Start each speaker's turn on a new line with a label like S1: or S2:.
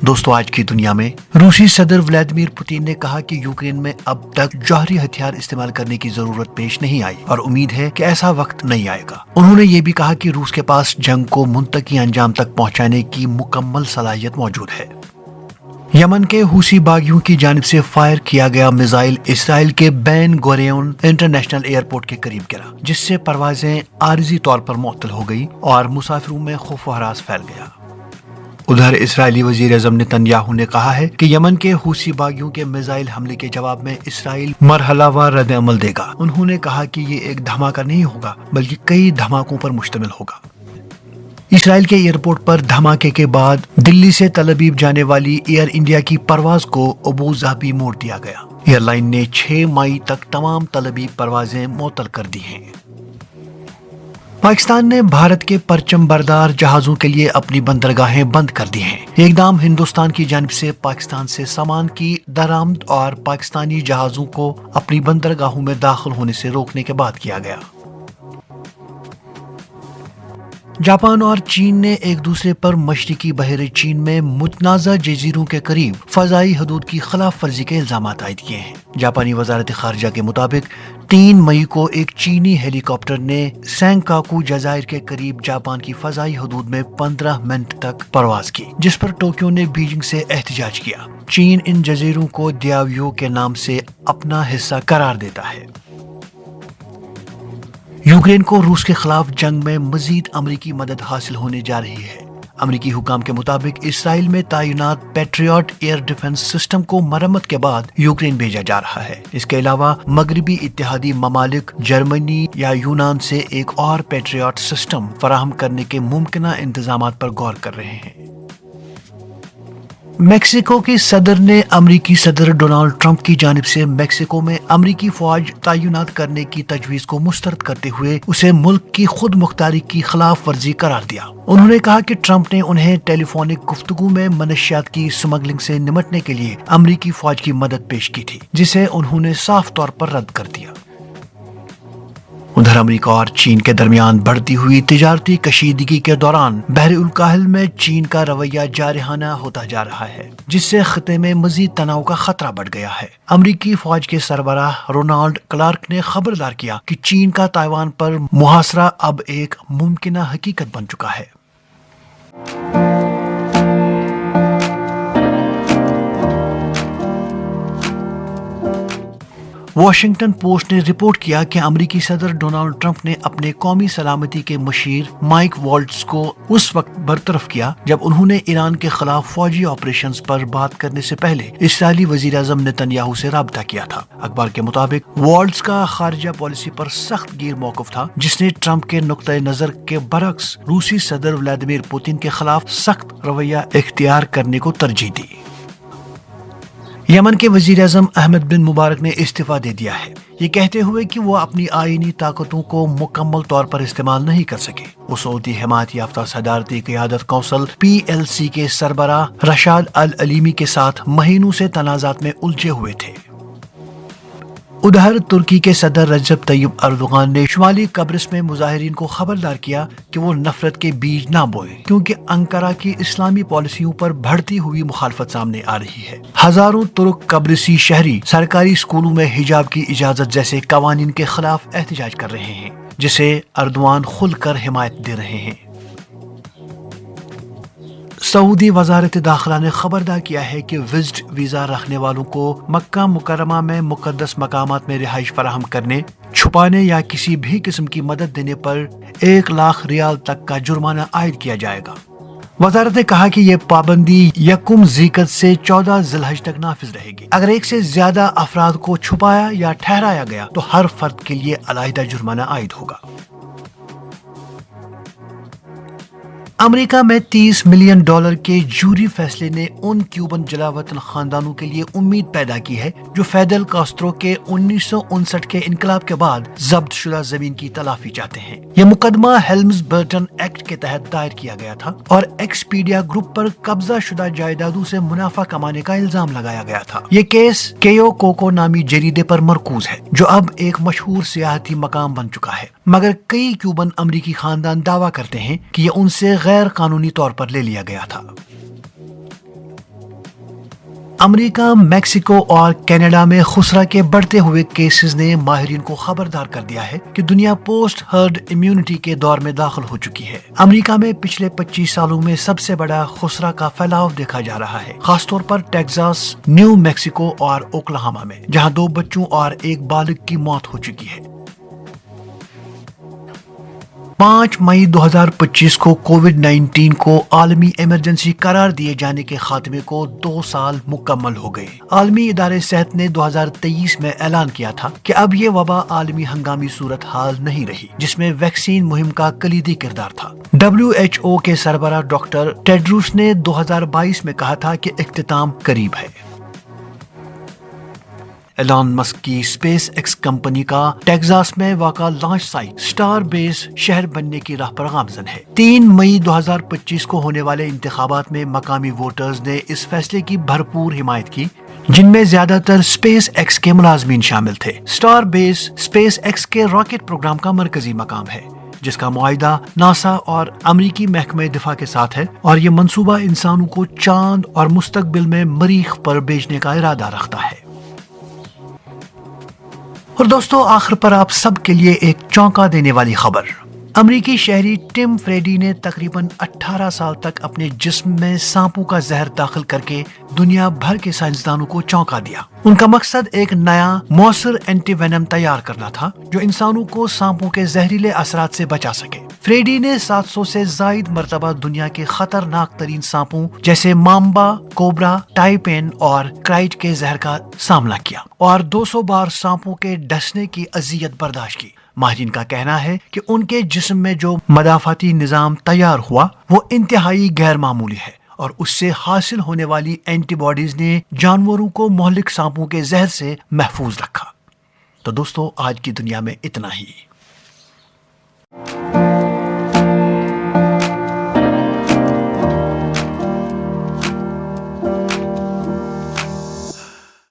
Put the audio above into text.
S1: دوستو، آج کی دنیا میں روسی صدر ولادیمیر پوتین نے کہا کہ یوکرین میں اب تک جوہری ہتھیار استعمال کرنے کی ضرورت پیش نہیں آئی اور امید ہے کہ ایسا وقت نہیں آئے گا۔ انہوں نے یہ بھی کہا کہ روس کے پاس جنگ کو منطقی انجام تک پہنچانے کی مکمل صلاحیت موجود ہے۔ یمن کے حوثی باغیوں کی جانب سے فائر کیا گیا میزائل اسرائیل کے بین گوریون انٹرنیشنل ایئرپورٹ کے قریب گرا، جس سے پروازیں عارضی طور پر معطل ہو گئی اور مسافروں میں خوف و ہراس پھیل گیا۔ ادھر اسرائیلی وزیر اعظم نتن یاہو نے کہا ہے کہ یمن کے حوثی باغیوں کے میزائل حملے کے جواب میں اسرائیل مرحلہ وار رد عمل دے گا۔ انہوں نے کہا کہ یہ ایک دھماکہ نہیں ہوگا بلکہ کئی دھماکوں پر مشتمل ہوگا۔ اسرائیل کے ایئرپورٹ پر دھماکے کے بعد دلی سے تل ابیب جانے والی ایئر انڈیا کی پرواز کو ابو ظبی موڑ دیا گیا۔ ایئر لائن نے 6 مئی تک تمام تل ابیب پروازیں معطل کر دی ہیں۔ پاکستان نے بھارت کے پرچم بردار جہازوں کے لیے اپنی بندرگاہیں بند کر دی ہیں۔ یہ اقدام ہندوستان کی جانب سے پاکستان سے سامان کی درآمد اور پاکستانی جہازوں کو اپنی بندرگاہوں میں داخل ہونے سے روکنے کے بعد کیا گیا۔ جاپان اور چین نے ایک دوسرے پر مشرقی بحر چین میں متنازع جزیروں کے قریب فضائی حدود کی خلاف ورزی کے الزامات عائد کیے ہیں۔ جاپانی وزارت خارجہ کے مطابق 3 مئی کو ایک چینی ہیلی کاپٹر نے سینکاکو جزائر کے قریب جاپان کی فضائی حدود میں 15 منٹ تک پرواز کی، جس پر ٹوکیو نے بیجنگ سے احتجاج کیا۔ چین ان جزیروں کو دیاویو کے نام سے اپنا حصہ قرار دیتا ہے۔ یوکرین کو روس کے خلاف جنگ میں مزید امریکی مدد حاصل ہونے جا رہی ہے۔ امریکی حکام کے مطابق اسرائیل میں تعینات پیٹریوٹ ایئر ڈیفنس سسٹم کو مرمت کے بعد یوکرین بھیجا جا رہا ہے۔ اس کے علاوہ مغربی اتحادی ممالک جرمنی یا یونان سے ایک اور پیٹریوٹ سسٹم فراہم کرنے کے ممکنہ انتظامات پر غور کر رہے ہیں۔ میکسیکو کے صدر نے امریکی صدر ڈونالڈ ٹرمپ کی جانب سے میکسیکو میں امریکی فوج تعینات کرنے کی تجویز کو مسترد کرتے ہوئے اسے ملک کی خود مختاری کی خلاف ورزی قرار دیا۔ انہوں نے کہا کہ ٹرمپ نے انہیں ٹیلی فونک گفتگو میں منشیات کی سمگلنگ سے نمٹنے کے لیے امریکی فوج کی مدد پیش کی تھی، جسے انہوں نے صاف طور پر رد کر دیا۔ ادھر امریکہ اور چین کے درمیان بڑھتی ہوئی تجارتی کشیدگی کے دوران بحر الکاہل میں چین کا رویہ جارحانہ ہوتا جا رہا ہے، جس سے خطے میں مزید تناؤ کا خطرہ بڑھ گیا ہے۔ امریکی فوج کے سربراہ رونالڈ کلارک نے خبردار کیا کہ چین کا تائیوان پر محاصرہ اب ایک ممکنہ حقیقت بن چکا ہے۔ واشنگٹن پوسٹ نے رپورٹ کیا کہ امریکی صدر ڈونالڈ ٹرمپ نے اپنے قومی سلامتی کے مشیر مائک والٹز کو اس وقت برطرف کیا جب انہوں نے ایران کے خلاف فوجی آپریشنز پر بات کرنے سے پہلے اسرائیلی وزیر اعظم نتن یاہو سے رابطہ کیا تھا۔ اخبار کے مطابق والٹز کا خارجہ پالیسی پر سخت گیر موقف تھا، جس نے ٹرمپ کے نقطۂ نظر کے برعکس روسی صدر ولادیمیر پوتین کے خلاف سخت رویہ اختیار کرنے کو ترجیح دی۔ یمن کے وزیر اعظم احمد بن مبارک نے استعفیٰ دے دیا ہے، یہ کہتے ہوئے کہ وہ اپنی آئینی طاقتوں کو مکمل طور پر استعمال نہیں کر سکے۔ وہ سعودی حمایت یافتہ صدارتی قیادت کونسل PLC کے سربراہ رشاد العلیمی کے ساتھ مہینوں سے تنازعات میں الجھے ہوئے تھے۔ ادھر ترکی کے صدر رجب طیب اردوغان نے شمالی قبرص میں مظاہرین کو خبردار کیا کہ وہ نفرت کے بیج نہ بوئیں، کیونکہ انقرہ کی اسلامی پالیسیوں پر بڑھتی ہوئی مخالفت سامنے آ رہی ہے۔ ہزاروں ترک قبرصی شہری سرکاری اسکولوں میں حجاب کی اجازت جیسے قوانین کے خلاف احتجاج کر رہے ہیں، جسے اردوغان کھل کر حمایت دے رہے ہیں۔ سعودی وزارت داخلہ نے خبردار کیا ہے کہ وزٹ ویزا رکھنے والوں کو مکہ مکرمہ میں مقدس مقامات میں رہائش فراہم کرنے، چھپانے یا کسی بھی قسم کی مدد دینے پر 1 لاکھ ریال تک کا جرمانہ عائد کیا جائے گا۔ وزارت نے کہا کہ یہ پابندی 1 ذی-القعدہ سے 14 ذی الحجہ تک نافذ رہے گی۔ اگر 1 سے زیادہ افراد کو چھپایا یا ٹھہرایا گیا تو ہر فرد کے لیے علیحدہ جرمانہ عائد ہوگا۔ امریکہ میں $30 ملین کے جوری فیصلے نے ان کیوبن جلاوطن خاندانوں کے لیے امید پیدا کی ہے جو فیڈل کاسٹرو کے 1959 کے انقلاب کے بعد ضبط شدہ زمین کی تلافی چاہتے ہیں۔ یہ مقدمہ ہیلمز برٹن ایکٹ کے تحت دائر کیا گیا تھا اور ایکسپیڈیا گروپ پر قبضہ شدہ جائیدادوں سے منافع کمانے کا الزام لگایا گیا تھا۔ یہ کیس کیو کوکو نامی جریدے پر مرکوز ہے جو اب ایک مشہور سیاحتی مقام بن چکا ہے، مگر کئی کیوبن امریکی خاندان دعویٰ کرتے ہیں کہ یہ ان سے غیر قانونی طور پر لے لیا گیا تھا۔ امریکہ، میکسیکو اور کینیڈا میں خسرہ کے بڑھتے ہوئے کیسز نے ماہرین کو خبردار کر دیا ہے کہ دنیا پوسٹ ہرڈ امیونٹی کے دور میں داخل ہو چکی ہے۔ امریکہ میں پچھلے 25 سالوں میں سب سے بڑا خسرہ کا پھیلاؤ دیکھا جا رہا ہے، خاص طور پر ٹیکساس، نیو میکسیکو اور اوکلاہوما میں، جہاں 2 بچوں اور 1 بالغ کی موت ہو چکی ہے۔ 5 مئی 2025 کو کووڈ-19 کو عالمی ایمرجنسی قرار دیے جانے کے خاتمے کو 2 سال مکمل ہو گئے۔ عالمی ادارے صحت نے 2023 میں اعلان کیا تھا کہ اب یہ وبا عالمی ہنگامی صورتحال نہیں رہی، جس میں ویکسین مہم کا کلیدی کردار تھا۔ WHO کے سربراہ ڈاکٹر ٹیڈروس نے 2022 میں کہا تھا کہ اختتام قریب ہے۔ ایلان مسک کی اسپیس ایکس کمپنی کا ٹیکساس میں واقع لانچ سائٹ اسٹار بیس شہر بننے کی راہ پر گامزن ہے۔ 3 مئی 2025 کو ہونے والے انتخابات میں مقامی ووٹرز نے اس فیصلے کی بھرپور حمایت کی، جن میں زیادہ تر اسپیس ایکس کے ملازمین شامل تھے۔ اسٹار بیس اسپیس ایکس کے راکٹ پروگرام کا مرکزی مقام ہے، جس کا معاہدہ ناسا اور امریکی محکمہ دفاع کے ساتھ ہے، اور یہ منصوبہ انسانوں کو چاند اور مستقبل میں مریخ پر بھیجنے کا ارادہ رکھتا ہے۔ اور دوستو، آخر پر آپ سب کے لیے ایک چونکا دینے والی خبر۔ امریکی شہری ٹم فریڈی نے تقریباً 18 سال تک اپنے جسم میں سانپوں کا زہر داخل کر کے دنیا بھر کے سائنسدانوں کو چونکا دیا۔ ان کا مقصد ایک نیا مؤثر اینٹی وینم تیار کرنا تھا جو انسانوں کو سانپوں کے زہریلے اثرات سے بچا سکے۔ فریڈی نے 700 سے زائد مرتبہ دنیا کے خطرناک ترین سانپوں جیسے مامبا، کوبرا، ٹائپین اور کرائٹ کے زہر کا سامنا کیا اور 200 بار سانپوں کے ڈسنے کی اذیت برداشت کی۔ ماہرین کا کہنا ہے کہ ان کے جسم میں جو مدافعتی نظام تیار ہوا وہ انتہائی غیر معمولی ہے، اور اس سے حاصل ہونے والی اینٹی باڈیز نے جانوروں کو مہلک سانپوں کے زہر سے محفوظ رکھا۔ تو دوستو، آج کی دنیا میں اتنا ہی۔